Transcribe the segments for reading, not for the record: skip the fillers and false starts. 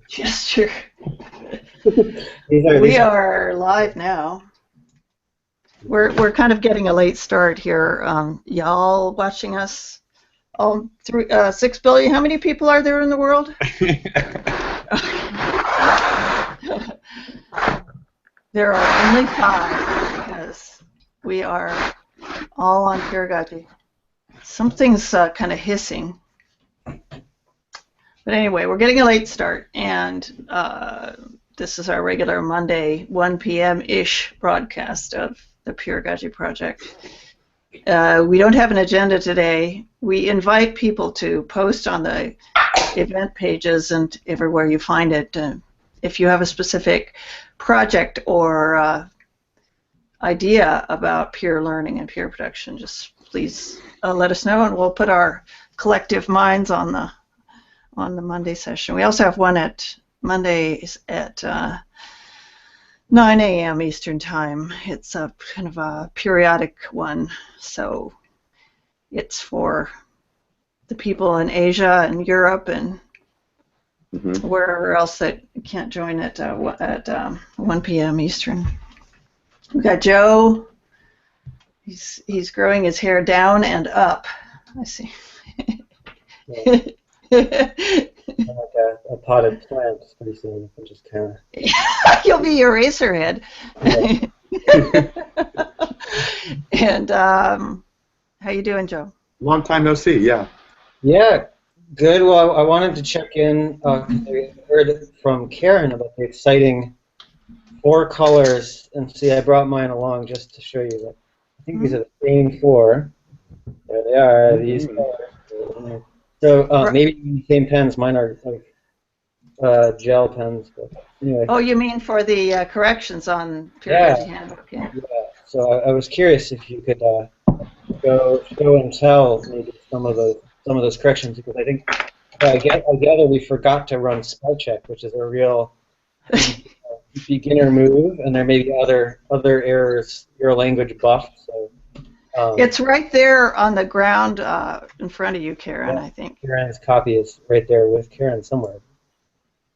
Gesture. These We are live now. We're kind of getting a late start here. Y'all watching us? All 6 billion. How many people are there in the world? There are only 5 because we are all on Peeragogy. Something's kind of hissing. But anyway, we're getting a late start, and this is our regular Monday 1 p.m.-ish broadcast of the Peeragogy project. We don't have an agenda today. We invite people to post on the event pages and everywhere you find it. If you have a specific project or idea about peer learning and peer production, just please let us know, and we'll put our collective minds on the Monday session. We also have one at Mondays at 9 a.m. Eastern Time. It's a kind of a periodic one, so it's for the people in Asia and Europe and wherever else that can't join at 1 p.m. Eastern. We got Joe. He's growing his hair down and up. I see. Yeah. Like a potted plant pretty soon. I'm just kind of. You'll be Eraserhead. Yeah. And how you doing, Joe? Long time no see. Yeah. Yeah, good. Well, I wanted to check in. I heard from Karen about the exciting 4 colors, and see, I brought mine along just to show you that. I think these are the same 4. There they are. These colors. So maybe the same pens. Mine are like gel pens. But anyway. Oh, you mean for the corrections on Peeragogy Handbook? Yeah. So I was curious if you could go show and tell maybe some of those corrections, because I think I gather we forgot to run spell check, which is a real beginner move, and there may be other errors. You're a language buff, so. It's right there on the ground in front of you, Karen. Yeah, I think. Karen's copy is right there with Karen somewhere.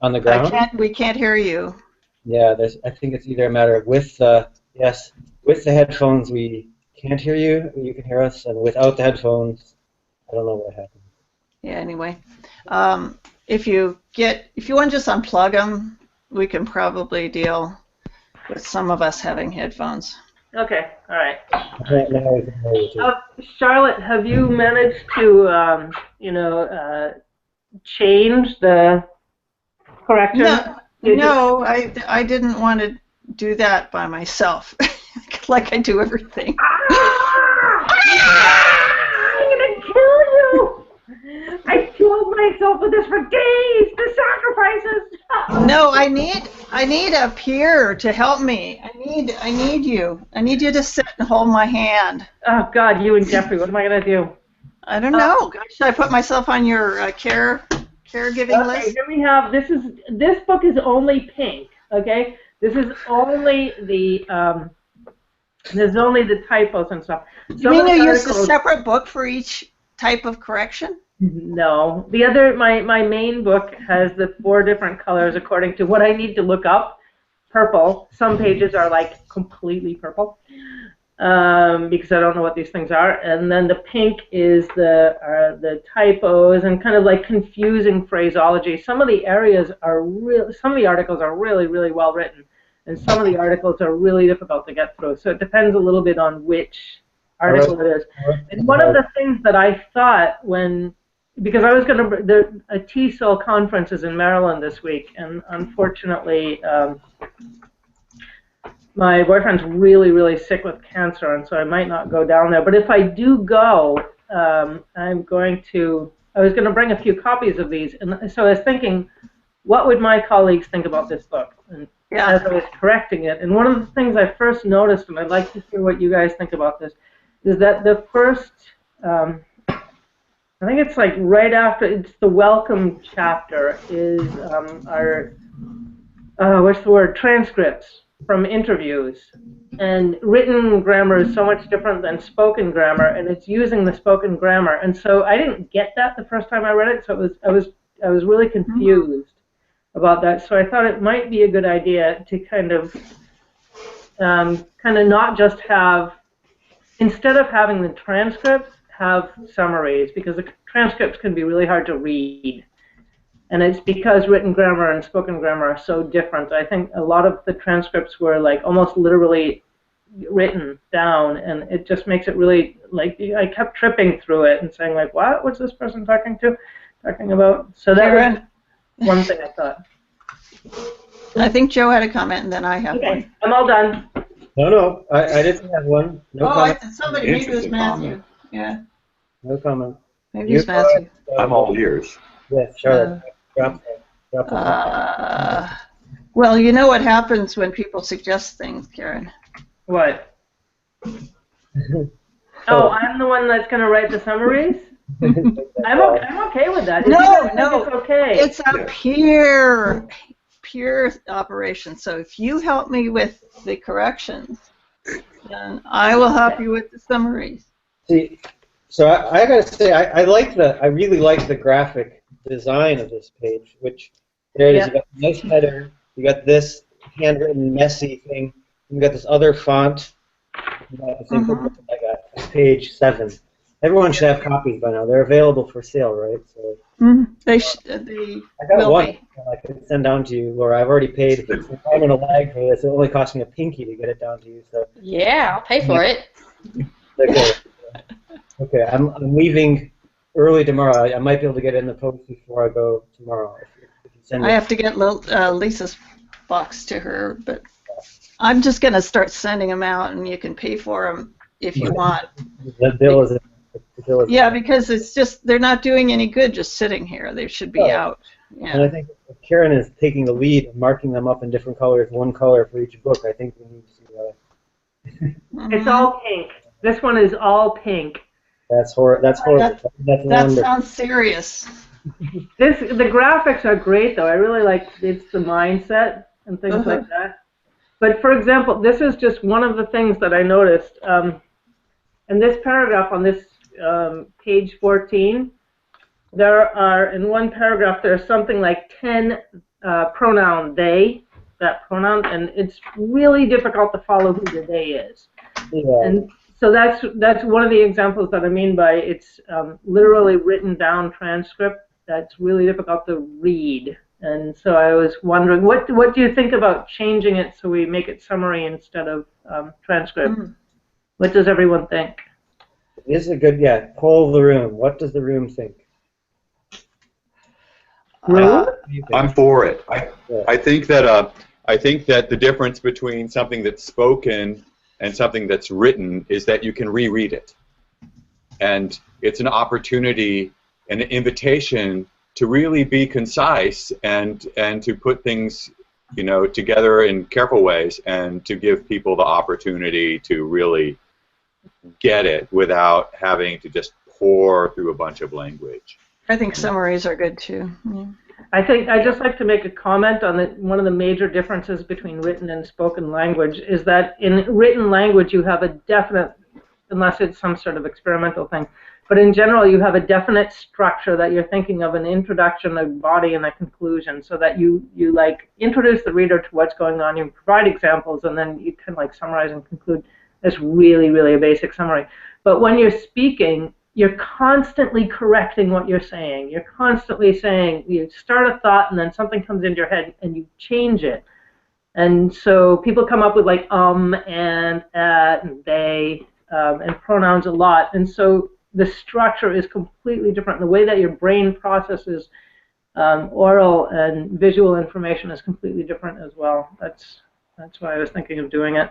On the ground. We can't hear you. Yeah, I think it's either a matter of with the headphones we can't hear you. You can hear us, and without the headphones, I don't know what happened. Yeah. Anyway, if you want to just unplug them, we can probably deal with some of us having headphones. Okay, all right. Now we can hear you too. Charlotte, have you managed to, change the correction? No, I didn't want to do that by myself, like I do everything. I'm gonna kill you! I killed myself with this for days. The sacrifices. No, I need a peer to help me. I need you. I need you to sit and hold my hand. Oh God, you and Jeffrey. What am I gonna do? I don't know. Should I put myself on your caregiving list? Here we have. This book is only pink. Okay. This is only the there's only the typos and stuff. You mean you use a separate book for each type of correction? No. The other, my main book has the 4 different colors according to what I need to look up. Purple. Some pages are like completely purple because I don't know what these things are. And then the pink is the typos and kind of like confusing phraseology. Some of the areas are some of the articles are really, really well written, and some of the articles are really difficult to get through. So it depends a little bit on which article it is. And one of the things that I thought because I was going to, a TESOL conference is in Maryland this week, and unfortunately, my boyfriend's really, really sick with cancer, and so I might not go down there. But if I do go, I was going to bring a few copies of these, and so I was thinking, what would my colleagues think about this book? And as I was correcting it, and one of the things I first noticed, and I'd like to hear what you guys think about this, is that the first, I think it's like right after, it's the welcome chapter, is our, what's the word, transcripts from interviews. And written grammar is so much different than spoken grammar, and it's using the spoken grammar. And so I didn't get that the first time I read it, so I was really confused. about that. So I thought it might be a good idea to kind of not just have, instead of having the transcripts, have summaries, because the transcripts can be really hard to read. And it's because written grammar and spoken grammar are so different. I think a lot of the transcripts were like almost literally written down, and it just makes it really, like, I kept tripping through it and saying, like, what? What's this person talking about? So that was one thing I thought. I think Joe had a comment, and then I have Okay, one. I'm all done. No, I didn't have one. No comment. Somebody, maybe it was Matthew. Yeah, No comment. maybe it was Matthew. I'm all ears. Yes, Charlotte. Drop it. Well, you know what happens when people suggest things, Karen. What? Oh, I'm the one that's going to write the summaries? I'm okay with that. No, It's okay. It's a peer operation. So if you help me with the corrections, then I will help you with the summaries. See, so I got to say, I really like the graphic design of this page, which there it is. You got a nice header, you got this handwritten messy thing, you got this other font, you got the same thing I got, page 7. Everyone should have copies by now. They're available for sale, right? So They I got one I could send down to you, Laura. I've already paid. I'm going to lag for this. It only cost me a pinky to get it down to you. So yeah, I'll pay for it. okay. Okay, I'm leaving early tomorrow. I might be able to get it in the post before I go tomorrow. If you send I have to get Lisa's box to her, but I'm just going to start sending them out, and you can pay for them if you want. The bill is. Yeah, because it's just, they're not doing any good just sitting here. They should be out. Yeah. And I think if Karen is taking the lead and marking them up in different colors, one color for each book, I think we need to. It's all pink. This one is all pink. That's horrible. That sounds serious. The graphics are great, though. I really like it's the mindset and things like that. But for example, this is just one of the things that I noticed. In this paragraph on this page 14, there are, in one paragraph, there's something like 10 pronoun they, that pronoun, and it's really difficult to follow who the they is. Yeah. And so that's one of the examples that I mean by it's literally written down transcript that's really difficult to read. And so I was wondering, what do you think about changing it so we make it summary instead of transcript? What does everyone think? This is a good, poll the room. What does the room think? I'm for it. I think that the difference between something that's spoken and something that's written is that you can reread it, and it's an opportunity, an invitation to really be concise and to put things, together in careful ways, and to give people the opportunity to really get it without having to just pour through a bunch of language. I think summaries are good too. Yeah. I just like to make a comment on one of the major differences between written and spoken language is that in written language you have a definite, unless it's some sort of experimental thing, but in general you have a definite structure that you're thinking of, an introduction, a body, and a conclusion, so that you like introduce the reader to what's going on, you provide examples, and then you can like summarize and conclude. It's really, really a basic summary. But when you're speaking, you're constantly correcting what you're saying. You're constantly saying, you start a thought and then something comes into your head and you change it. And so people come up with like and at and they and pronouns a lot. And so the structure is completely different. The way that your brain processes oral and visual information is completely different as well. That's why I was thinking of doing it.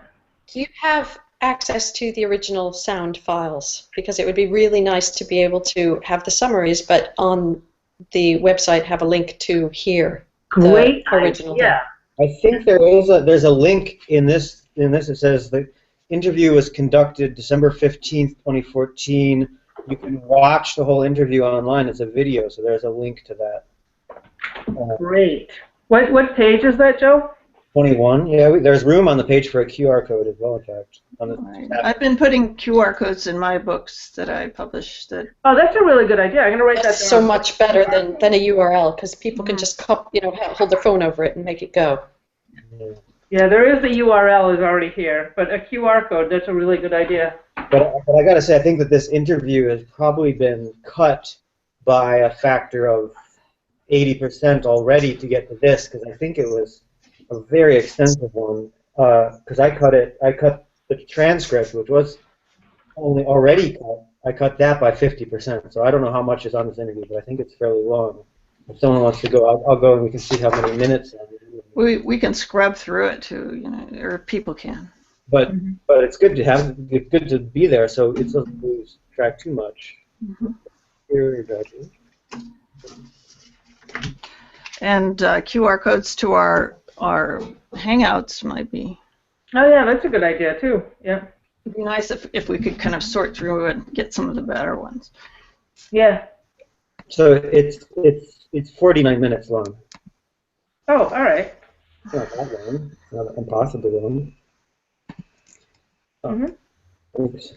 Do you have access to the original sound files? Because it would be really nice to be able to have the summaries, but on the website have a link to hear the original. Yeah. I think there's a link in this. It says the interview was conducted December 15th, 2014. You can watch the whole interview online. It's a video, so there's a link to that. Great. What page is that, Joe? 21. Yeah, there's room on the page for a QR code as well, in fact. Right. I've been putting QR codes in my books that I publish. Oh, that's a really good idea. I'm going to write that down. That's so much better than a URL because people can just hold their phone over it and make it go. Yeah, there is the URL is already here, but a QR code, that's a really good idea. But I got to say, I think that this interview has probably been cut by a factor of 80% already to get to this, because I think it was a very extensive one. Because I cut the transcript, which was only already cut. I cut that by 50%. So I don't know how much is on this interview, but I think it's fairly long. If someone wants to go, I'll go and we can see how many minutes. We can scrub through it too, or people can. But it's good to have. It's good to be there, so it doesn't lose track too much. Peeragogy. And QR codes to our Hangouts might be. Oh yeah, that's a good idea too. Yeah. It'd be nice if we could kind of sort through and get some of the better ones. Yeah. So it's 49 minutes long. Oh, all right. It's not that long. It's not impossibly long. Oops.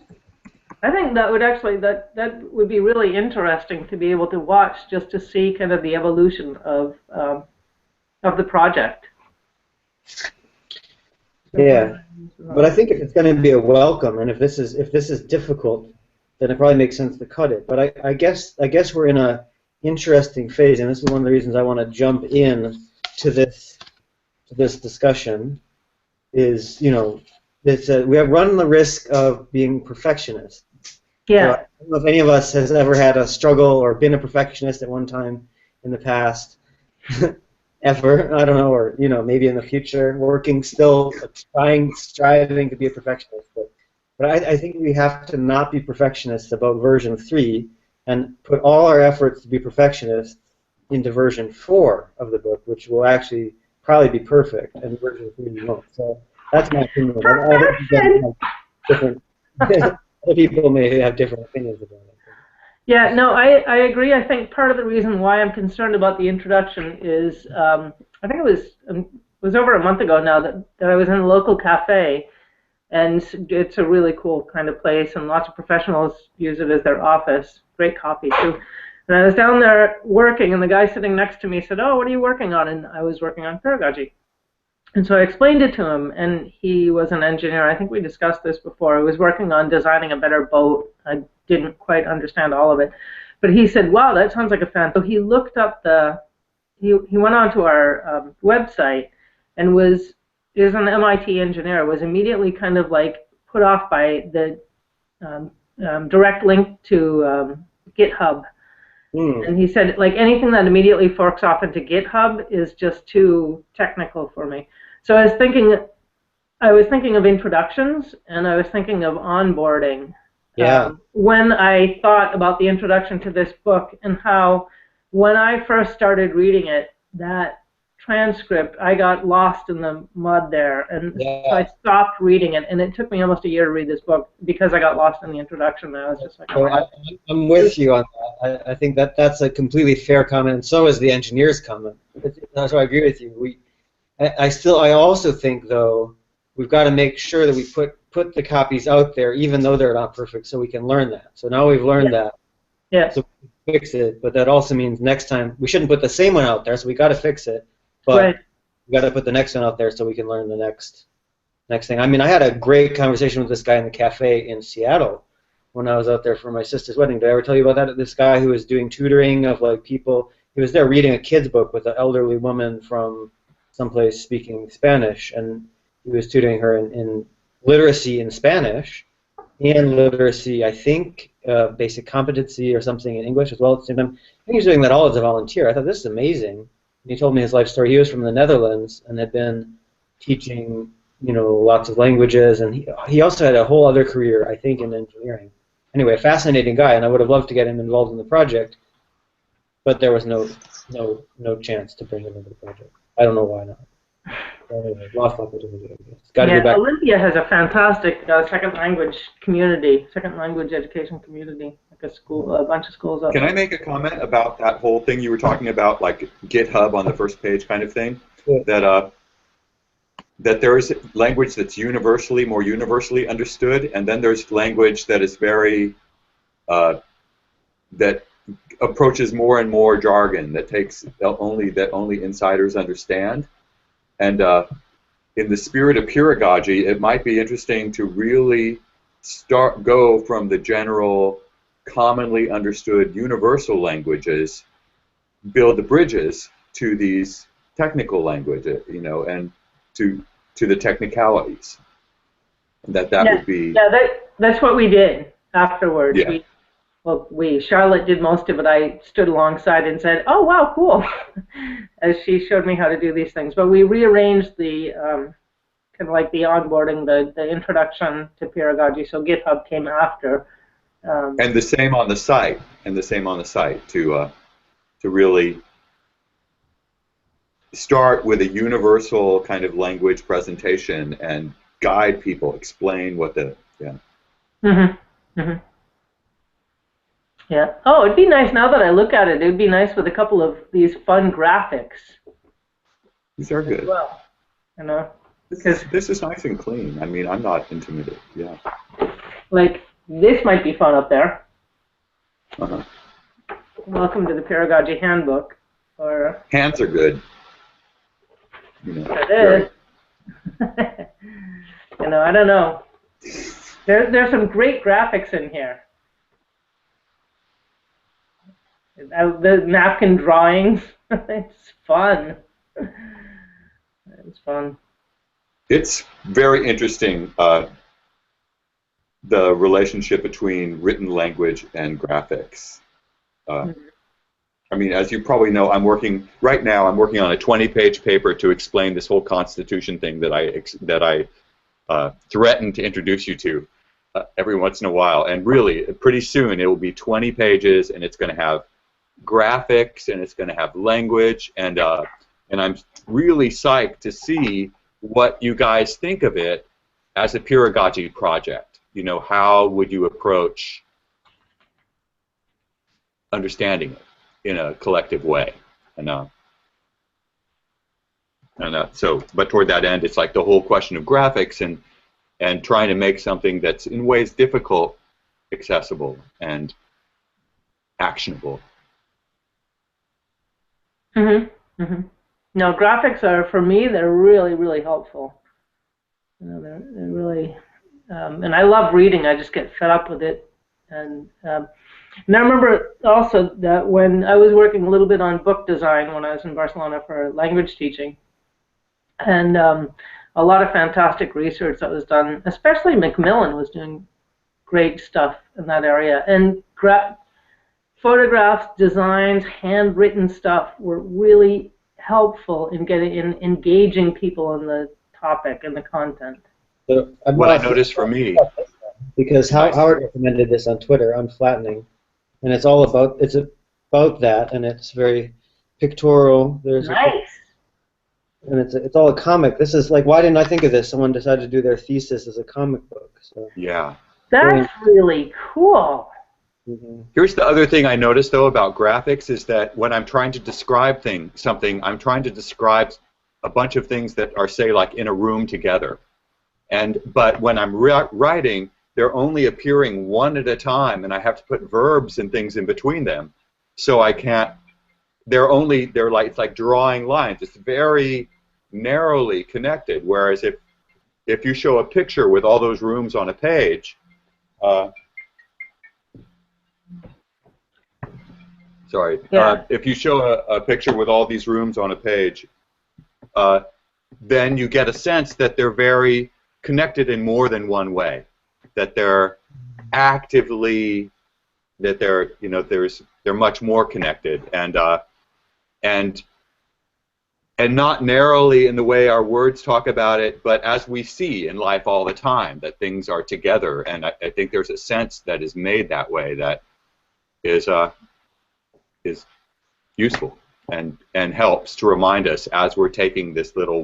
I think that would actually that would be really interesting to be able to watch, just to see kind of the evolution of the project. Yeah, but I think if it's going to be a welcome, and if this is difficult, then it probably makes sense to cut it. But I guess we're in a interesting phase, and this is one of the reasons I want to jump in to this discussion. Is we have run the risk of being perfectionists. Yeah. So I don't know if any of us has ever had a struggle or been a perfectionist at one time in the past. Ever, I don't know, or maybe in the future, working still, striving to be a perfectionist. But I think we have to not be perfectionists about version 3 and put all our efforts to be perfectionists into version 4 of the book, which will actually probably be perfect, and version 3 won't. So that's my opinion. Other people may have different opinions about it. Yeah, no, I agree. I think part of the reason why I'm concerned about the introduction is I think it was over a month ago now that I was in a local cafe, and it's a really cool kind of place, and lots of professionals use it as their office. Great coffee too. And I was down there working, and the guy sitting next to me said, "Oh, what are you working on?" And I was working on Peeragogy. And so I explained it to him, and he was an engineer. I think we discussed this before. I was working on designing a better boat. I didn't quite understand all of it. But he said, wow, that sounds like a fan. So he looked up he went onto our website and is an MIT engineer, was immediately kind of like put off by the direct link to GitHub. And he said, like, anything that immediately forks off into GitHub is just too technical for me. So I was thinking of introductions, and I was thinking of onboarding. Yeah. When I thought about the introduction to this book, and how when I first started reading it, that transcript, I got lost in the mud there, and so I stopped reading it, and it took me almost a year to read this book because I got lost in the introduction, and I was just like, oh, I'm with you on that. I think that's a completely fair comment, and so is the engineer's comment. So I agree with you. I also think, though, we've got to make sure that we put the copies out there, even though they're not perfect, so we can learn that. So now we've learned that. Yeah. So we can fix it, but that also means next time we shouldn't put the same one out there, so we got to fix it. But we got to put the next one out there so we can learn the next thing. I mean, I had a great conversation with this guy in the cafe in Seattle when I was out there for my sister's wedding. Did I ever tell you about that? This guy who was doing tutoring of like people. He was there reading a kid's book with an elderly woman from someplace speaking Spanish, and he was tutoring her in literacy in Spanish and literacy, I think, basic competency or something in English as well at the same time. I think he was doing that all as a volunteer. I thought, this is amazing. And he told me his life story. He was from the Netherlands and had been teaching, lots of languages, and he also had a whole other career, I think, in engineering. Anyway, a fascinating guy, and I would have loved to get him involved in the project, but there was no chance to bring him into the project. I don't know why not. Anyway, lost opportunity, I guess. Got to go back. Olympia has a fantastic second language education community, like a bunch of schools up there. Can I make a comment about that whole thing you were talking about, like GitHub on the first page kind of thing? Yeah. That that there is language that's more universally understood, and then there's language that is very that approaches more and more jargon that only insiders understand. And in the spirit of peeragogy, it might be interesting to really go from the general, commonly understood universal languages, build the bridges to these technical languages, and to the technicalities. That would be. Yeah, that's what we did afterwards. Yeah. Charlotte did most of it. I stood alongside and said, "Oh wow, cool," as she showed me how to do these things. But we rearranged the kind of like the onboarding, the introduction to Peeragogy. So GitHub came after. And the same on the site. To really start with a universal kind of language presentation and guide people, explain what the Yeah. Oh, it'd be nice now that I look at it. It'd be nice with a couple of these fun graphics. These are good. Well, This is nice and clean. I mean, I'm not intimidated. Yeah. Like this might be fun up there. Uh-huh. Welcome to the Peeragogy Handbook. Or hands are good. It is. I don't know. There's some great graphics in here. The napkin drawings. It's fun. It's fun. It's very interesting, the relationship between written language and graphics. I mean, as you probably know, I'm working on a 20-page paper to explain this whole Constitution thing that I threaten to introduce you to every once in a while. And really, pretty soon, it will be 20 pages, and it's going to have graphics, and it's going to have language, and I'm really psyched to see what you guys think of it as a Peeragogy project. How would you approach understanding it in a collective way? But toward that end, it's like the whole question of graphics and trying to make something that's in ways difficult, accessible, and actionable. No, graphics are, for me, they're really, really helpful. They're really, and I love reading. I just get fed up with it. And I remember also that when I was working a little bit on book design when I was in Barcelona for language teaching, and a lot of fantastic research that was done, especially Macmillan was doing great stuff in that area. And photographs, designs, handwritten stuff were really helpful in engaging people in the topic and the content. So what I noticed for me, because Howard recommended this on Twitter, Unflattening, and it's about that, and it's very pictorial. There's nice. And it's all a comic. This is like, why didn't I think of this? Someone decided to do their thesis as a comic book. So yeah, that's really cool. Here's the other thing I noticed, though, about graphics is that when I'm trying to describe something, I'm trying to describe a bunch of things that are, say, like in a room together. But when I'm writing, they're only appearing one at a time, and I have to put verbs and things in between them. So I can't. It's like drawing lines. It's very narrowly connected. Whereas if you show a picture with all those rooms on a page. If you show a picture with all these rooms on a page, then you get a sense that they're very connected in more than one way. That they're actively, they're much more connected, and not narrowly in the way our words talk about it, but as we see in life all the time, that things are together. And I think there's a sense that is made that way that is useful and helps to remind us as we're taking this little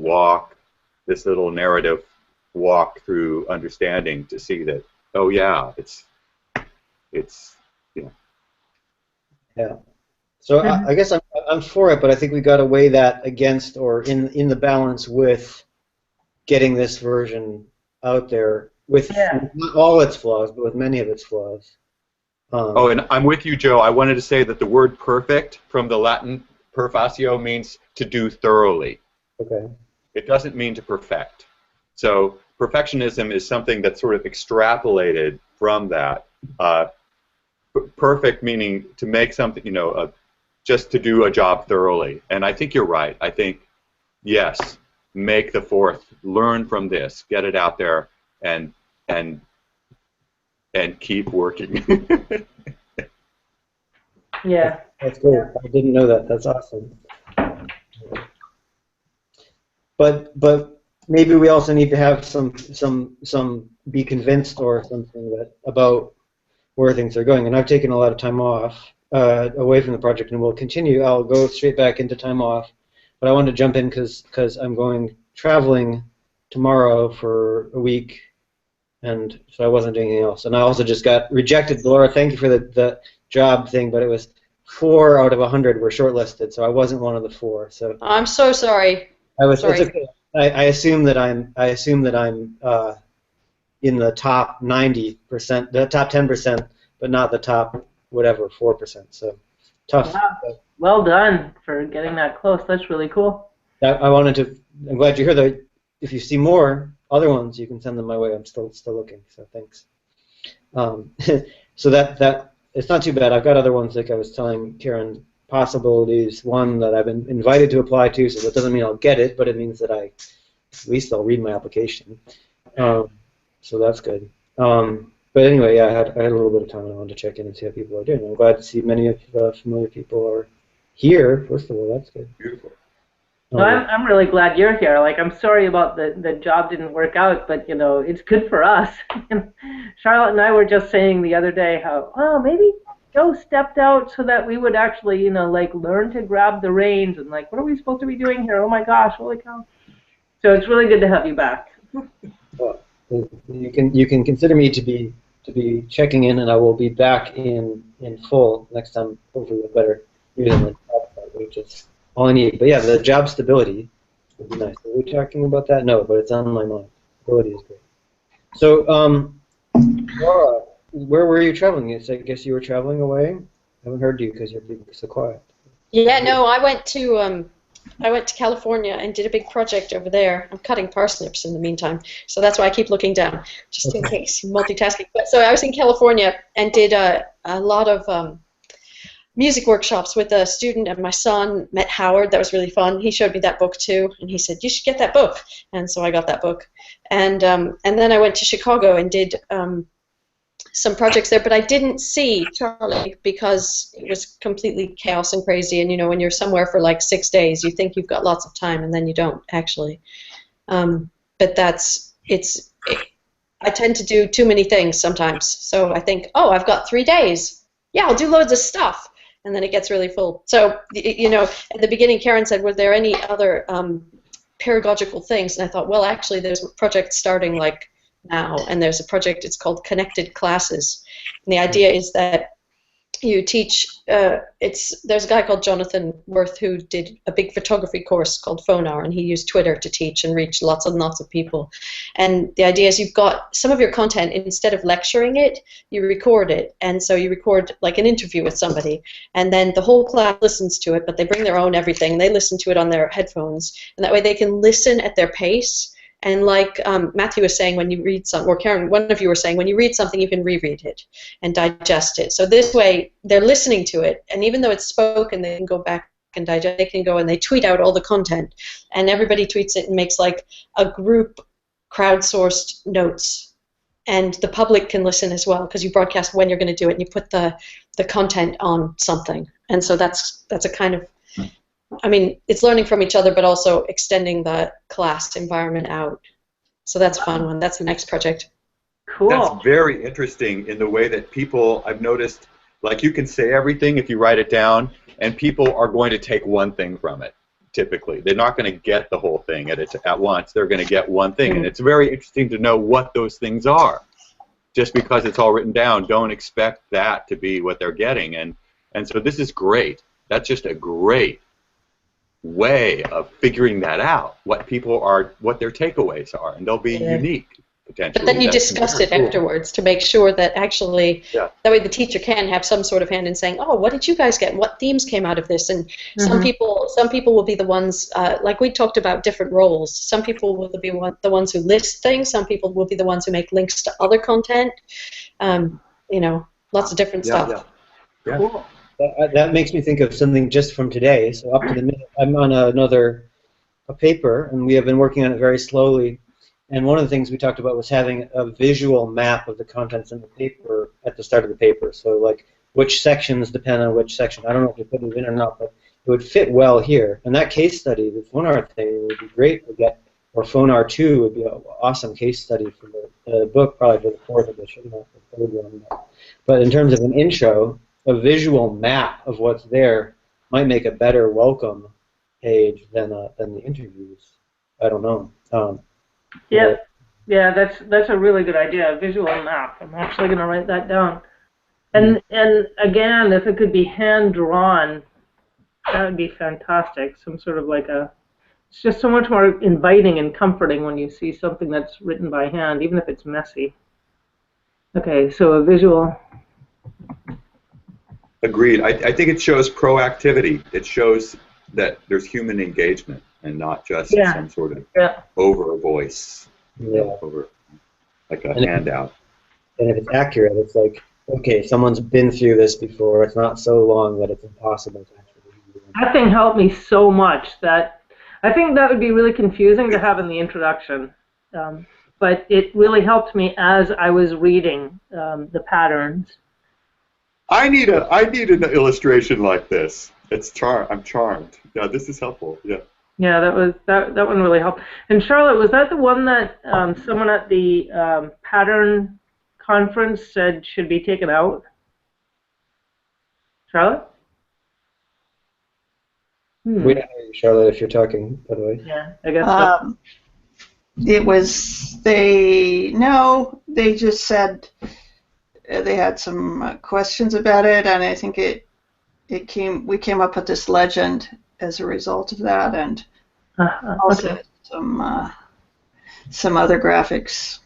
narrative walk through understanding to see that, oh yeah, it's Yeah. So I guess I'm for it, but I think we got to weigh that against or in the balance with getting this version out there with Yeah. not all its flaws, but with many of its flaws. Oh, and I'm with you, Joe. I wanted to say that the word perfect from the Latin perfatio means to do thoroughly. Okay. It doesn't mean to perfect. So perfectionism is something that's sort of extrapolated from that. Perfect meaning to make something, you know, just to do a job thoroughly. And I think you're right. I think, yes, make the fourth, learn from this, get it out there, and keep working. Yeah. That's great. I didn't know that. That's awesome. But maybe we also need to have some be convinced or something that about where things are going. And I've taken a lot of time off away from the project, and will continue. I'll go straight back into time off. But I wanted to jump in because I'm going traveling tomorrow for a week, and so I wasn't doing anything else. And I also just got rejected. Laura, thank you for the job thing, but it was 4 out of 100 were shortlisted, so I wasn't one of the 4. So I'm so sorry. it's Sorry. okay. I assume that I'm in the top 90%, the top 10%, but not the top whatever 4%. So tough. Wow. Well done for getting that close. That's really cool. I wanted to. I'm glad you're here. Though, if you see more other ones, you can send them my way. I'm still looking. So thanks. So that it's not too bad. I've got other ones, like I was telling Karen, possibilities. One that I've been invited to apply to, so that doesn't mean I'll get it, but it means that at least I'll read my application. So that's good. But anyway, yeah, I had a little bit of time, and I wanted to check in and see how people are doing. I'm glad to see many of the familiar people are here. First of all, that's good. Beautiful. No, I'm really glad you're here. Like, I'm sorry about the job didn't work out, but, you know, it's good for us. Charlotte and I were just saying the other day how, oh, maybe Joe stepped out so that we would actually, you know, like, learn to grab the reins and, like, what are we supposed to be doing here? Oh, my gosh, holy cow. So it's really good to have you back. Well, you can consider me to be checking in, and I will be back in full next time, hopefully with better news on the job side, which is all I need. But yeah, the job stability would be nice. Are we talking about that? No, but it's on my mind. Stability is great. So, Laura, where were you traveling? I guess you were traveling away. I haven't heard you because you're being so quiet. Yeah, no, I went to California and did a big project over there. I'm cutting parsnips in the meantime, so that's why I keep looking down, just in case, multitasking. But so I was in California and did a lot of music workshops with a student, and my son met Howard. That was really fun. He showed me that book too, and he said, you should get that book. And so I got that book. And then I went to Chicago and did some projects there, but I didn't see Charlie because it was completely chaos and crazy. And, you know, when you're somewhere for like 6 days, you think you've got lots of time, and then you don't, actually. But I tend to do too many things sometimes. So I think, oh, I've got 3 days. Yeah, I'll do loads of stuff. And then it gets really full. So, you know, at the beginning, Karen said, were there any other pedagogical things? And I thought, well, actually, there's a project starting like now, and there's a project, it's called Connected Classes. And the idea is that you teach, there's a guy called Jonathan Worth who did a big photography course called Phone Hour, and he used Twitter to teach and reach lots and lots of people. And the idea is you've got some of your content, instead of lecturing it, you record it. And so you record like an interview with somebody, and then the whole class listens to it, but they bring their own everything, and they listen to it on their headphones, and that way they can listen at their pace. And like Matthew was saying, when you read something, or Karen, one of you were saying, when you read something, you can reread it and digest it. So this way, they're listening to it, and even though it's spoken, they can go back and digest. They can go and they tweet out all the content, and everybody tweets it and makes like a group crowdsourced notes, and the public can listen as well, because you broadcast when you're going to do it, and you put the content on something. And so that's a kind of, I mean, it's learning from each other, but also extending the class environment out. So that's a fun one. That's the next project. Cool. That's very interesting in the way that people, I've noticed, like you can say everything if you write it down, and people are going to take one thing from it, typically. They're not going to get the whole thing at once. They're going to get one thing. And it's very interesting to know what those things are. Just because it's all written down, don't expect that to be what they're getting. And so this is great. That's just a great way of figuring that out, what their takeaways are, and they'll be unique. But then you discuss it afterwards to make sure that actually, that way the teacher can have some sort of hand in saying, oh, what did you guys get? What themes came out of this? And some people will be the ones, like we talked about different roles. Some people will be the ones who list things. Some people will be the ones who make links to other content. Lots of different stuff. Yeah. Cool. That makes me think of something just from today. So up to the minute, I'm on a paper, and we have been working on it very slowly. And one of the things we talked about was having a visual map of the contents in the paper at the start of the paper. So, like, which sections depend on which section. I don't know if you put it in or not, but it would fit well here. And that case study, the Phonar thing, would be great to get, or Phonar 2 would be an awesome case study for the book, probably for the fourth edition, not the third one. But in terms of an intro, a visual map of what's there might make a better welcome page than the interviews. I don't know. Yeah, that's a really good idea. A visual map. I'm actually going to write that down. And again, if it could be hand drawn, that would be fantastic. Some sort of like it's just so much more inviting and comforting when you see something that's written by hand, even if it's messy. Okay, so a visual. Agreed. I think it shows proactivity. It shows that there's human engagement and not just some sort of over voice, over like a handout. And if it's accurate, it's like, okay, someone's been through this before. It's not so long that it's impossible to actually do. That thing helped me so much that I think that would be really confusing to have in the introduction. But it really helped me as I was reading the patterns. I need an illustration like this. I'm charmed. Yeah, this is helpful. Yeah. Yeah, that one really helped. And Charlotte, was that the one that someone at the pattern conference said should be taken out? Charlotte? We don't hear you, Charlotte, if you're talking, by the way. Yeah, I guess so. They just said they had some questions about it, and I think we came up with this legend as a result of that, and also some other graphics.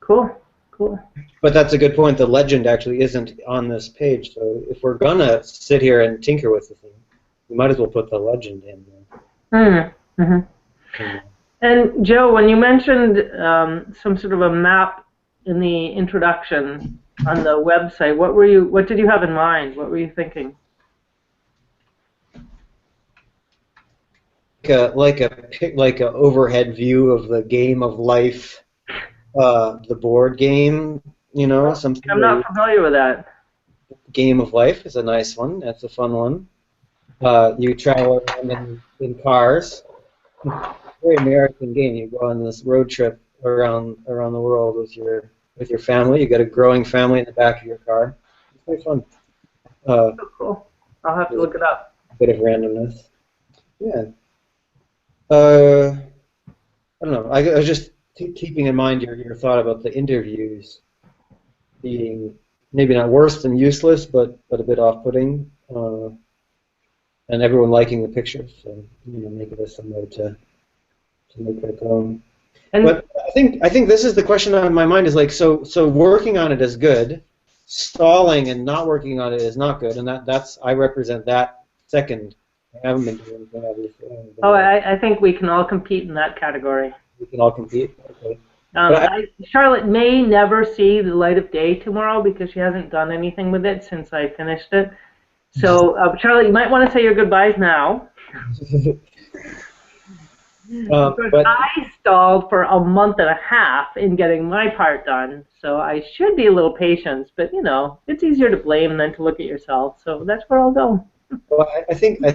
Cool. But that's a good point. The legend actually isn't on this page, so if we're gonna sit here and tinker with the thing, we might as well put the legend in there. And Joe, when you mentioned some sort of a map in the introduction on the website, what did you have in mind? What were you thinking? Like a overhead view of the game of life, the board game, something. I'm not familiar with that. Game of Life is a nice one. That's a fun one. You travel around in cars. Very American game. You go on this road trip around the world with your family. You got a growing family in the back of your car. It's very fun. So cool. I'll have to look it up. Bit of randomness. Yeah. I don't know. I was just keeping in mind your thought about the interviews being maybe not worse than useless, but a bit off-putting, and everyone liking the pictures. So make it some way to make that go. But I think this is the question on my mind is like so working on it is good, stalling and not working on it is not good, and that's I represent that second. I haven't been doing anything obviously. I think we can all compete in that category. We can all compete. Okay. Charlotte may never see the light of day tomorrow because she hasn't done anything with it since I finished it. So Charlotte, you might want to say your goodbyes now. But I stalled for a month and a half in getting my part done, so I should be a little patient. But it's easier to blame than to look at yourself. So that's where I'll go. Well, I think the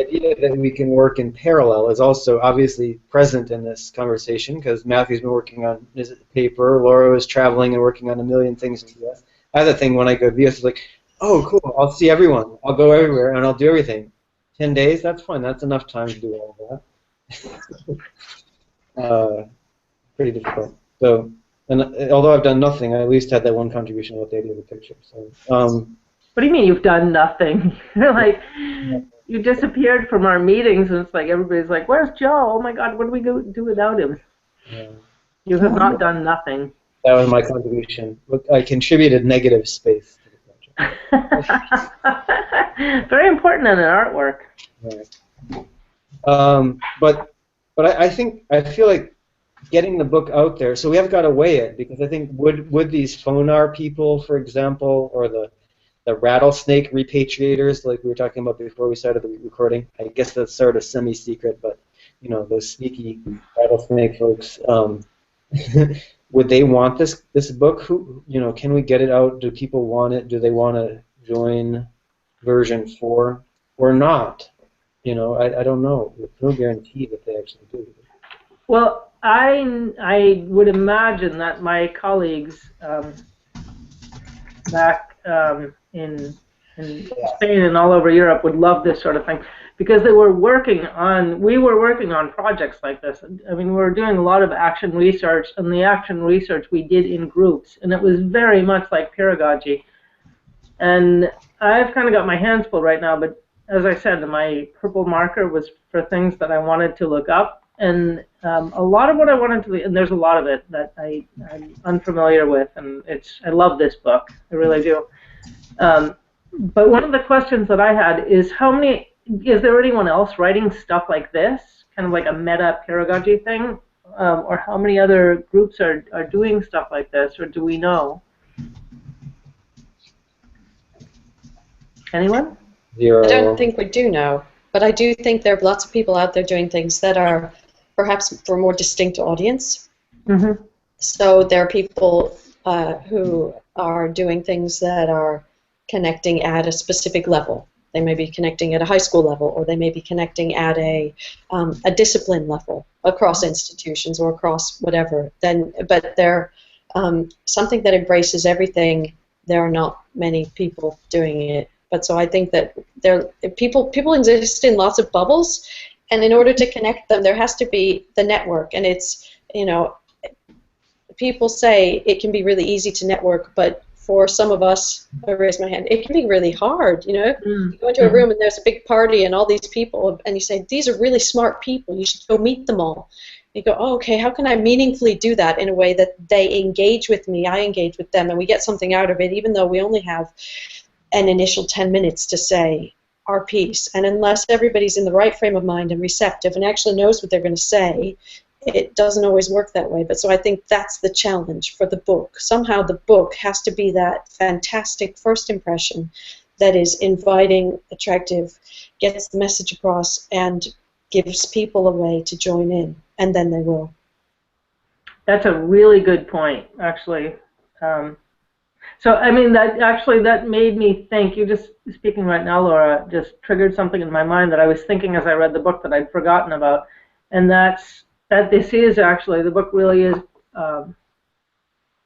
idea that we can work in parallel is also obviously present in this conversation because Matthew's been working on his paper, Laura is traveling and working on a million things in the U.S. Other thing when I go to the U.S. is like, oh, cool, I'll see everyone, I'll go everywhere, and I'll do everything. 10 days, that's fine, that's enough time to do all of that. Pretty difficult. So, and although I've done nothing, I at least had that one contribution about the idea of the picture. So, what do you mean you've done nothing? Like, you disappeared from our meetings, and it's like everybody's like, where's Joe? Oh my God, what do we do without him? Yeah. You have not done nothing. That was my contribution. I contributed negative space to the project. Very important in an artwork. Right. But I feel like getting the book out there. So we have got to weigh it, because I think would these phonar people, for example, or the rattlesnake repatriators, like we were talking about before we started the recording. I guess that's sort of semi-secret, but you know, those sneaky rattlesnake folks. Would they want this book? Who, you know, can we get it out? Do people want it? Do they want to join version 4 or not? You know, I don't know. There's no guarantee that they actually do. Well, I would imagine that my colleagues back in Spain and all over Europe would love this sort of thing, because we were working on projects like this. I mean, we were doing a lot of action research, and the action research we did in groups, and it was very much like Peeragogy. And I've kind of got my hands full right now, but as I said, my purple marker was for things that I wanted to look up, and a lot of what I wanted to, and there's a lot of it that I'm unfamiliar with, and I love this book, I really do. But one of the questions that I had is, is there anyone else writing stuff like this, kind of like a meta pedagogy thing, or how many other groups are doing stuff like this, or do we know? Anyone? Zero. I don't think we do know, but I do think there are lots of people out there doing things that are perhaps for a more distinct audience. Mm-hmm. So there are people who are doing things that are connecting at a specific level. They may be connecting at a high school level, or they may be connecting at a discipline level across institutions or across whatever. But they're something that embraces everything. There are not many people doing it. But so I think that people exist in lots of bubbles, and in order to connect them, there has to be the network. And it's, you know, people say it can be really easy to network, but for some of us, I raise my hand, it can be really hard, you know? You go into a room and there's a big party and all these people, and you say, these are really smart people, you should go meet them all. You go, oh, okay, how can I meaningfully do that in a way that they engage with me, I engage with them, and we get something out of it, even though we only have an initial 10 minutes to say our piece. And unless everybody's in the right frame of mind and receptive and actually knows what they're going to say, it doesn't always work that way. But so I think that's the challenge for the book. Somehow the book has to be that fantastic first impression that is inviting, attractive, gets the message across, and gives people a way to join in, and then they will. That's a really good point, actually. So, I mean, that made me think, you just speaking right now, Laura, just triggered something in my mind that I was thinking as I read the book that I'd forgotten about, and that's that this is actually, the book really is, for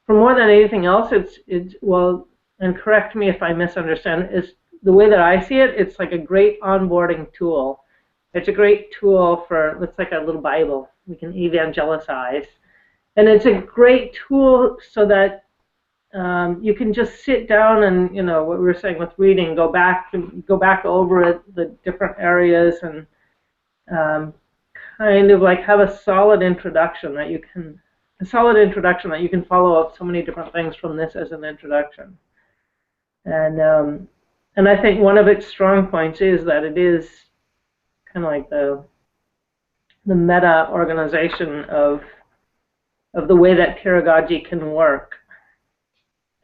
more than anything else, it's well, and correct me if I misunderstand, is the way that I see it, it's like a great onboarding tool. It's a great tool for, it's like a little Bible we can evangelize, and it's a great tool so that you can just sit down and, you know, what we were saying with reading, go back over it, the different areas, and kind of like have a solid introduction that you can follow up so many different things from this as an introduction. And I think one of its strong points is that it is kind of like the meta organization of the way that pedagogy can work.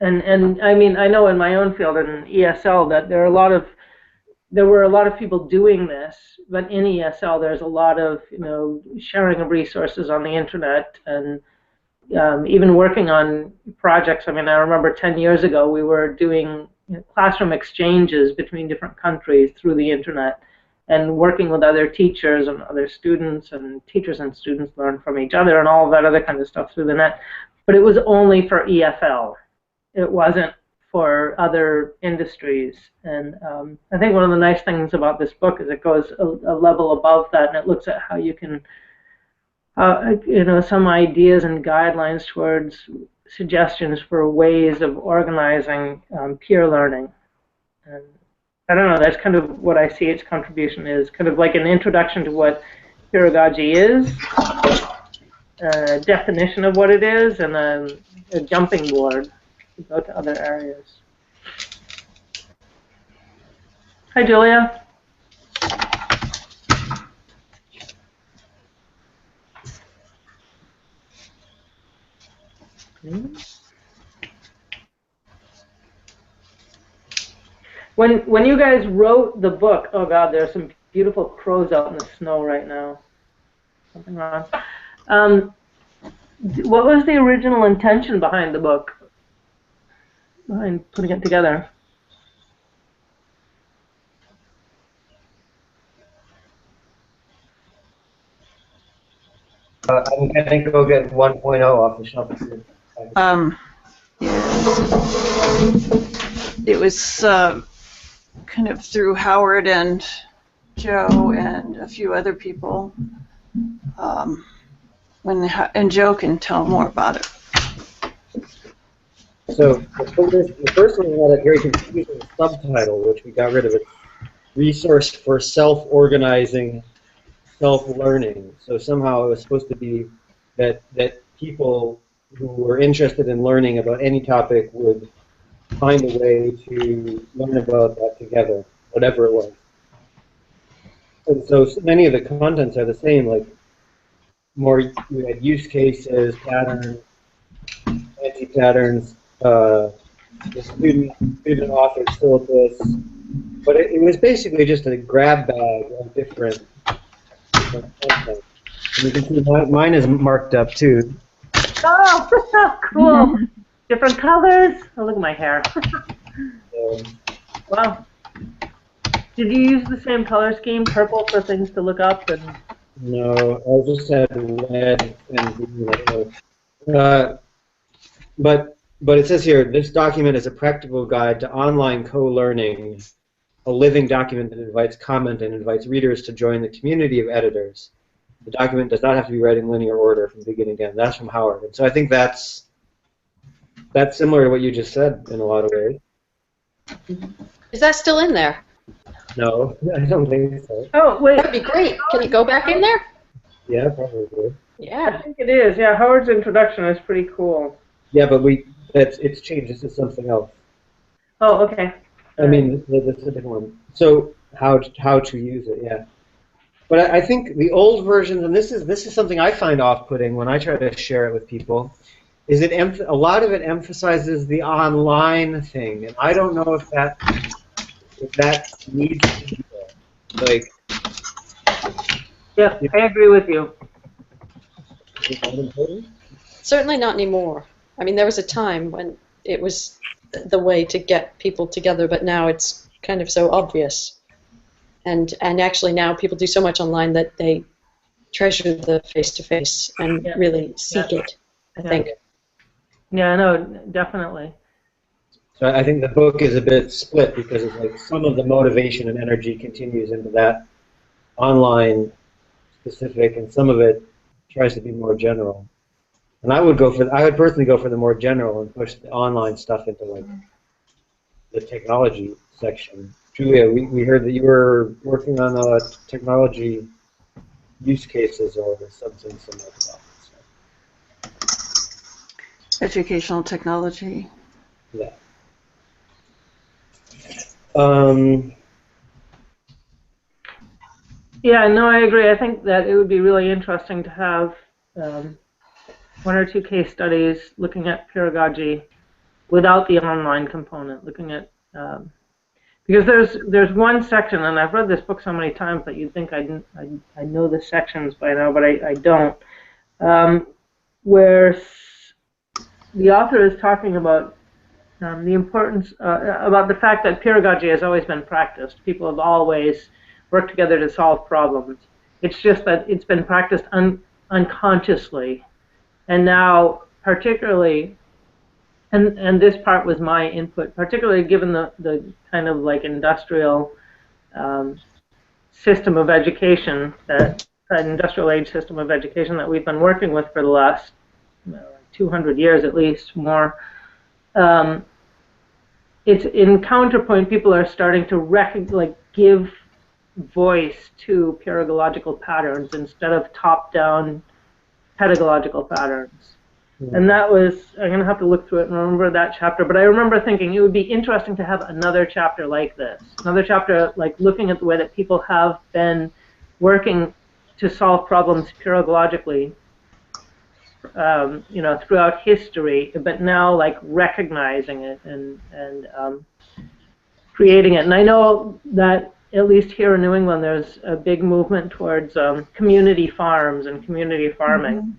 And I mean, I know in my own field in ESL that there were a lot of people doing this, but in ESL there's a lot of, you know, sharing of resources on the internet, and even working on projects. I mean, I remember 10 years ago we were doing, you know, classroom exchanges between different countries through the internet, and working with other teachers and other students, and teachers and students learn from each other and all of that other kind of stuff through the net. But it was only for EFL. It wasn't for other industries. And I think one of the nice things about this book is it goes a level above that, and it looks at how you can, you know, some ideas and guidelines towards suggestions for ways of organizing peer learning. And I don't know, that's kind of what I see its contribution is, kind of like an introduction to what peeragogy is, a definition of what it is, and then a jumping board to go to other areas. Hi, Julia. When you guys wrote the book, oh God, there's some beautiful crows out in the snow right now. Something wrong. What was the original intention behind the book? Behind putting it together? I'm going to go get 1.0 off the shelf. It was kind of through Howard and Joe and a few other people. And Joe can tell more about it. So the first one had a very confusing subtitle, which we got rid of it. Resource for self-organizing, self-learning. So somehow it was supposed to be that people who were interested in learning about any topic would find a way to learn about that together, whatever it was. And so many of the contents are the same, like we had use cases, patterns, anti-patterns, the student authored syllabus, but it was basically just a grab bag of different content. And you can see mine is marked up too. Oh, cool. Different colors. Oh, look at my hair. Wow. Did you use the same color scheme, purple, for things to look up? And no, I just had red and green. But it says here, this document is a practical guide to online co-learning, a living document that invites comment and invites readers to join the community of editors. The document does not have to be read in linear order from beginning to end. That's from Howard. And so I think that's similar to what you just said in a lot of ways. Is that still in there? No, I don't think so. oh, wait. That'd be great. Can it go back in there? Yeah, probably. I Yeah. think it is. Yeah, Howard's introduction is pretty cool. Yeah, but it's changed. This is something else. Oh, okay. I mean, this is a different one. So how to use it? Yeah. But I think the old versions, and this is something I find off-putting when I try to share it with people, is a lot of it emphasizes the online thing, and I don't know if that needs to be there. Like, Yeah, I agree with you. is that important? Certainly not anymore. I mean, there was a time when it was the way to get people together, but now it's kind of so obvious. And actually now people do so much online that they treasure the face-to-face and really seek it, I think. Yeah, no, definitely. So I think the book is a bit split because it's like some of the motivation and energy continues into that online specific, and some of it tries to be more general. And I would personally go for the more general and push the online stuff into like the technology section. Julia, we heard that you were working on technology use cases or something similar to that. So. Educational technology. Yeah. Yeah, no, I agree. I think that it would be really interesting to have one or two case studies looking at peeragogy without the online component, looking at because there's one section, and I've read this book so many times that you'd think I know the sections by now, but I don't, where the author is talking about the importance, about the fact that peeragogy has always been practiced. People have always worked together to solve problems. It's just that it's been practiced unconsciously. And now, particularly, and this part was my input, particularly given the kind of like industrial system of education, that industrial age system of education that we've been working with for the last 200 years at least, more. it's in counterpoint. People are starting to give voice to pedagogical patterns instead of top-down pedagogical patterns. And that was, I'm going to have to look through it and remember that chapter, but I remember thinking it would be interesting to have another chapter like this. Another chapter like looking at the way that people have been working to solve problems pedagogically, throughout history, but now like recognizing it and creating it. And I know that at least here in New England, there's a big movement towards community farms and community farming. Mm-hmm.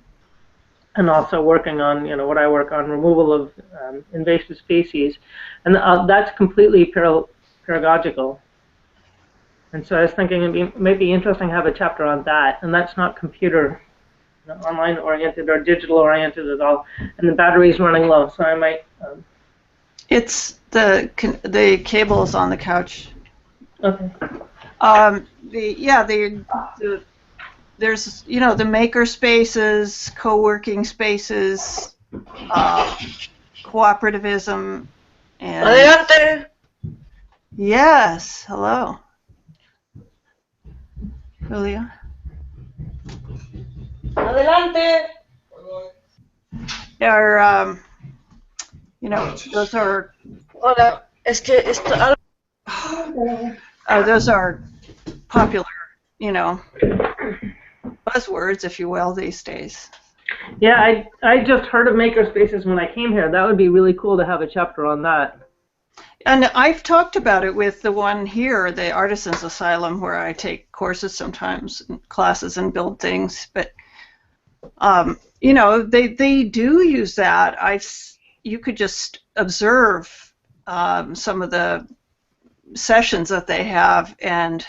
And also working on, what I work on, removal of invasive species. And that's completely pedagogical. And so I was thinking it might be interesting to have a chapter on that. And that's not computer, online oriented or digital oriented at all. And the battery's running low, so I might... It's the cables on the couch. Okay. There's, the makerspaces, co-working spaces, cooperativism, and... Adelante. Yes, hello. Julia? Adelante. Are, those are... Hola, es que esto... those are popular, buzzwords, if you will, these days. Yeah, I just heard of makerspaces when I came here. That would be really cool to have a chapter on that. And I've talked about it with the one here, the Artisans Asylum, where I take courses sometimes, classes, and build things. But they do use that. You could just observe some of the sessions that they have, and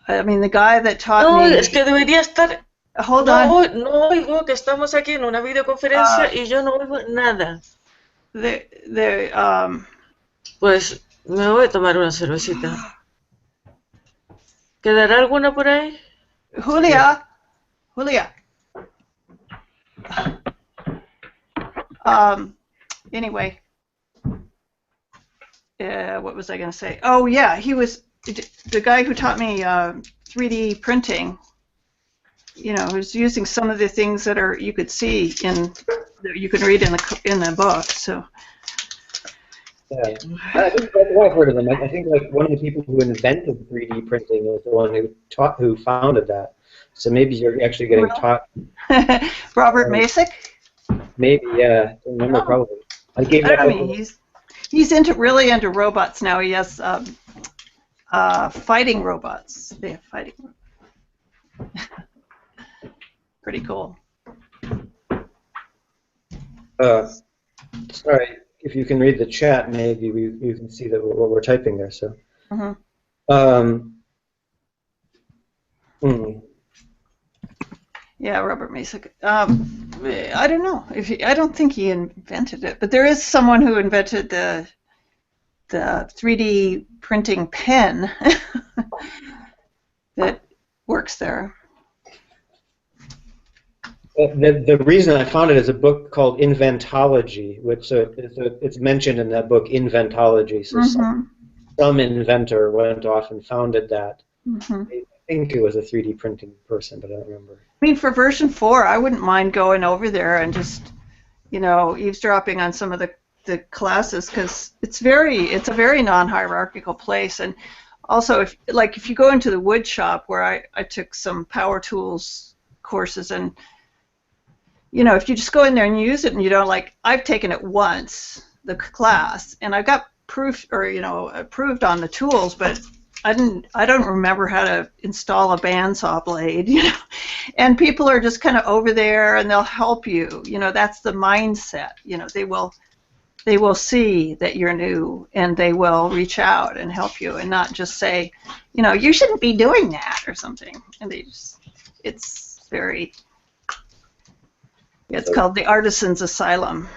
I mean, the guy that taught me... No, es que debería estar... Hold on. No oigo que estamos aquí en una videoconferencia y yo no oigo nada. Pues me voy a tomar una cervecita. ¿Quedará alguna por ahí? Julia. Anyway. What was I going to say? Oh, yeah, he was... The guy who taught me 3D printing, was using some of the things that you could see you can read in the book. So. Yeah, I think I've heard of them. I think like one of the people who invented 3D printing was the one who founded that. So maybe you're actually getting taught. Robert Masick. Maybe, yeah. I remember probably. He's really into robots now. He has. Fighting robots. They have fighting robots. Pretty cool. Sorry, if you can read the chat, maybe you can see that what we're typing there. So. Yeah, Robert Masick. I don't know I don't think he invented it, but there is someone who invented the 3D printing pen that works there. The reason I found it is a book called Inventology, which it's mentioned in that book, Inventology. So some inventor went off and founded that. I think it was a 3D printing person, but I don't remember. I mean, for version 4, I wouldn't mind going over there and just, eavesdropping on some of the classes, because it's a very non-hierarchical place. And also, if you go into the wood shop where I took some power tools courses, and if you just go in there and use it and you don't I've taken it once, the class, and I got proof approved on the tools, but I don't remember how to install a bandsaw blade, and people are just kind of over there and they'll help you, that's the mindset, they will see that you're new and they will reach out and help you and not just say, you shouldn't be doing that or something. And it's called the Artisans Asylum.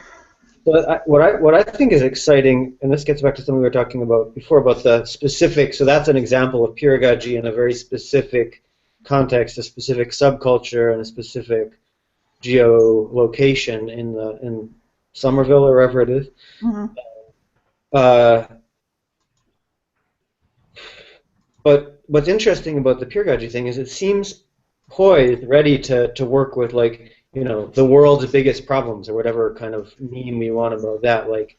So what I think is exciting, and this gets back to something we were talking about before about the specific, so that's an example of peeragogy in a very specific context, a specific subculture and a specific geolocation in Somerville or wherever it is. But what's interesting about the Peeragogy thing is it seems poised, ready to work with, like, the world's biggest problems, or whatever kind of meme we want about that, like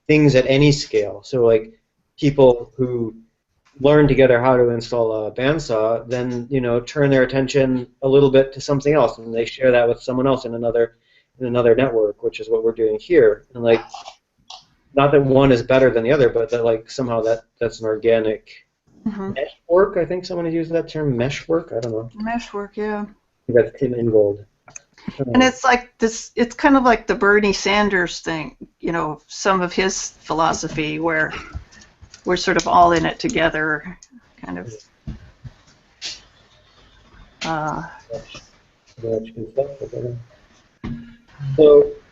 things at any scale. So like people who learn together how to install a bandsaw, then turn their attention a little bit to something else, and they share that with someone else in another network, which is what we're doing here. And like, not that one is better than the other, but that like somehow that's an organic meshwork. I think someone has used that term, meshwork. I don't know. Meshwork, yeah. I think that's Tim Ingold. And it's like this. It's kind of like the Bernie Sanders thing. Some of his philosophy where we're sort of all in it together, kind of. So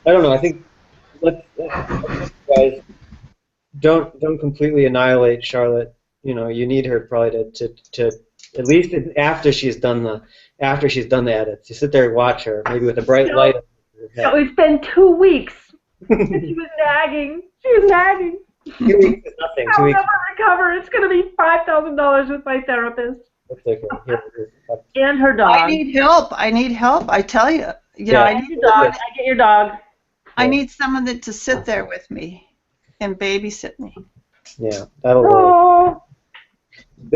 I don't know. I think let's guys don't completely annihilate Charlotte. You need her probably to at least after she's done the edits. You sit there and watch her, maybe with a bright light. It's been 2 weeks. And she was nagging. 2 weeks is nothing. 2 I'll weeks. never recover. It's going to be $5,000 with my therapist. That's okay. And her dog. I need help. I tell you. I need your dog. I get your dog. I need someone to sit there with me and babysit me. Yeah, that'll work.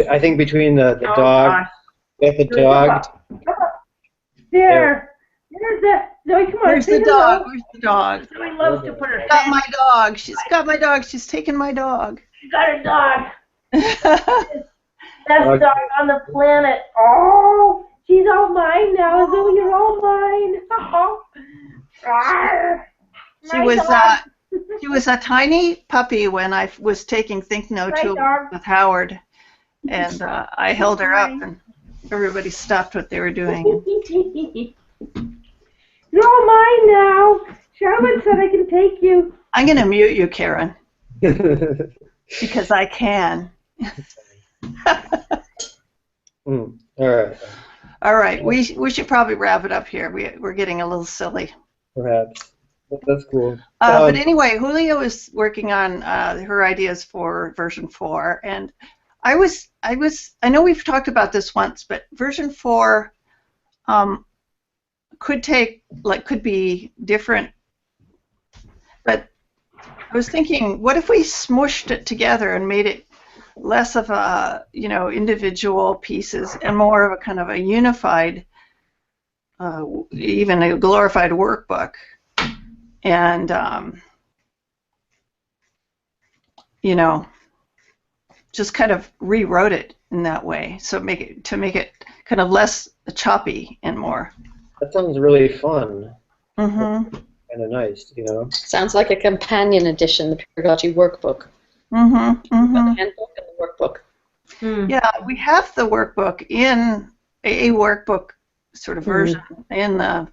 I think between the dog, get the dog. There. There's the Zoe. Come on. Where's the dog? Where's the dog? Zoe loves to put her. Got my dog. She's got my dog. She's taken my dog. She got her dog. Best dog on the planet. Oh, she's all mine now. Zoe, you're all mine. She was a tiny puppy when I was taking Think No to with Howard, and I held her up, and everybody stopped what they were doing. You're all mine now. Charlotte said I can take you. I'm going to mute you, Karen, because I can. All right. All right. We should probably wrap it up here. We're getting a little silly. Perhaps. That's cool. But anyway, Julio is working on her ideas for version 4, and I know we've talked about this once, but version 4 could be different. But I was thinking, what if we smushed it together and made it less of a individual pieces and more of a kind of a unified, even a glorified workbook, and just kind of rewrote it in that way, so make it kind of less choppy and more. That sounds really fun. Mm-hmm. Kind of nice, Sounds like a companion edition, the Peeragogy workbook. Mm-hmm. Mm-hmm. The handbook and the workbook. Yeah, we have the workbook in a workbook sort of version in the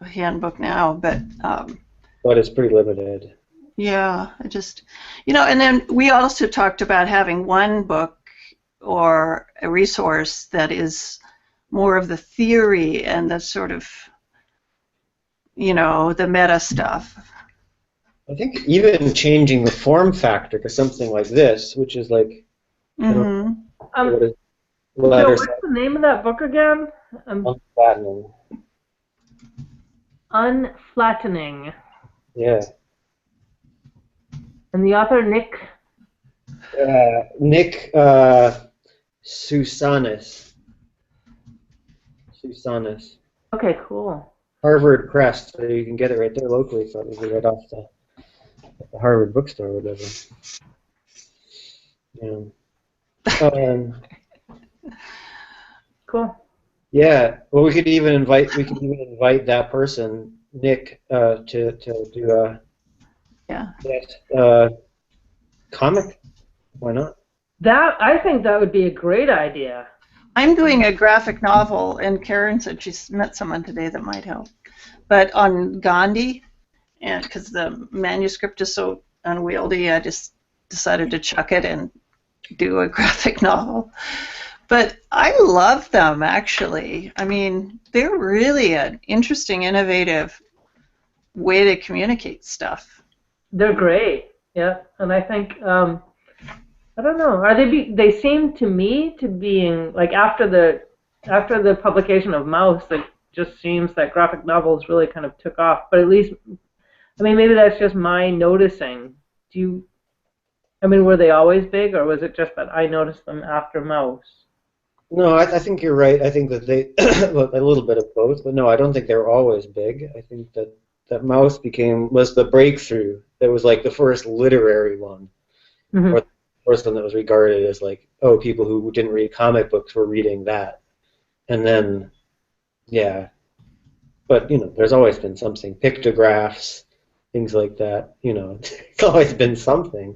handbook now, but it's pretty limited. Yeah, and then we also talked about having one book or a resource that is more of the theory and the sort of, the meta stuff. I think even changing the form factor to something like this, which is like, Mm-hmm. What's the name of that book again? Unflattening. Unflattening. Yeah. And the author, Nick? Nick Sousanis. Sousanis. Okay, cool. Harvard Press, so you can get it right there locally, probably right off the Harvard bookstore or whatever. Yeah. Cool. Yeah. Well, we could even invite that person, Nick, to do a comic. Why not? I think that would be a great idea. I'm doing a graphic novel, and Karen said she's met someone today that might help. But on Gandhi, and because the manuscript is so unwieldy, I just decided to chuck it and do a graphic novel. But I love them, actually. I mean, they're really an interesting, innovative way to communicate stuff. They're great. Yeah, and I think I don't know. Are they seem to me to being like after the publication of Mouse, it just seems that graphic novels really kind of took off. But at least, I mean, maybe that's just my noticing. Do you? I mean, were they always big, or was it just that I noticed them after Mouse? No, I think you're right. I think that they well, a little bit of both, but no, I don't think they were always big. I think that Mouse was the breakthrough. That was like the first literary one, Mm-hmm. or the first one that was regarded as like, oh, people who didn't read comic books were reading that, and then yeah, but there's always been something, pictographs, things like that. It's always been something,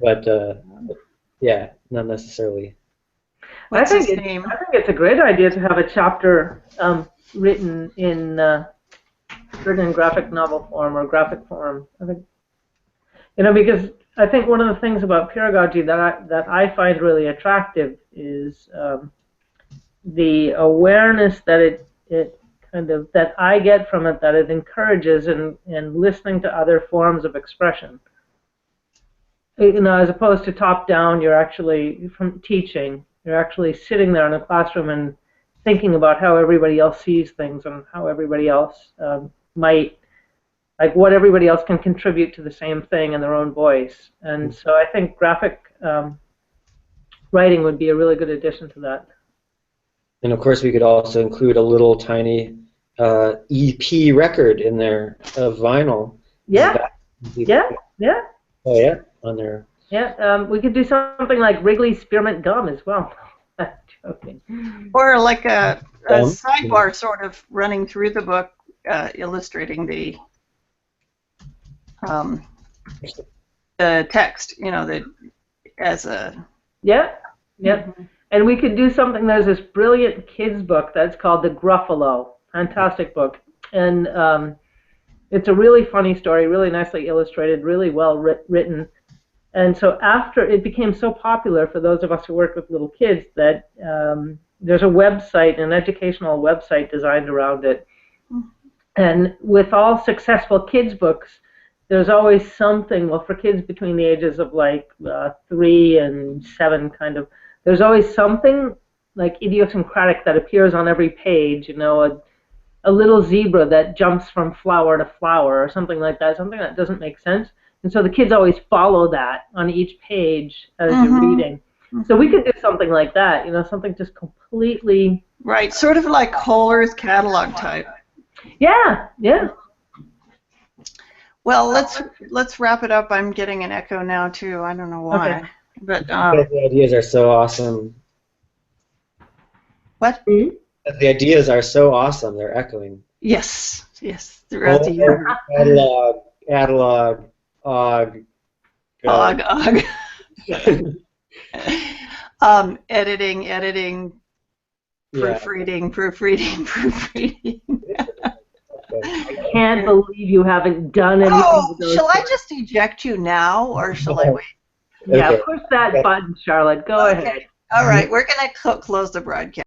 but yeah, not necessarily. What's his name? I think it's a great idea to have a chapter written in graphic novel form or graphic form. I think, because I think one of the things about pedagogy that I find really attractive is the awareness that it kind of that I get from it, that it encourages and listening to other forms of expression. As opposed to top down, you're actually from teaching. You're actually sitting there in a classroom and thinking about how everybody else sees things and how everybody else might, like what everybody else can contribute to the same thing in their own voice. And so I think graphic writing would be a really good addition to that. And of course, we could also include a little tiny EP record in there of vinyl. Yeah. Yeah. Yeah. Oh yeah, on there. Yeah. We could do something like Wrigley Spearmint Gum as well. I'm joking. Or like a sidebar sort of running through the book, illustrating the text, as a... Yeah, yeah. And we could do something, there's this brilliant kids book that's called The Gruffalo. Fantastic book. And it's a really funny story, really nicely illustrated, really well written. And so after it became so popular for those of us who work with little kids that there's a website, an educational website designed around it. And with all successful kids books, there's always something, well, for kids between the ages of like 3 and 7 kind of, there's always something like idiosyncratic that appears on every page, a little zebra that jumps from flower to flower or something like that, something that doesn't make sense. And so the kids always follow that on each page as you're reading. So we could do something like that, something just completely... Right, sort of like Kohler's catalog type. Yeah, yeah. Well, let's wrap it up. I'm getting an echo now too. I don't know why. Okay. But the ideas are so awesome. What? The ideas are so awesome. They're echoing. Yes, throughout the year. Catalog, og. Editing, proofreading. I can't believe you haven't done anything. Oh, shall I just eject you now, or shall I wait? Yeah, push that button, Charlotte. Go ahead. All right, we're going to close the broadcast.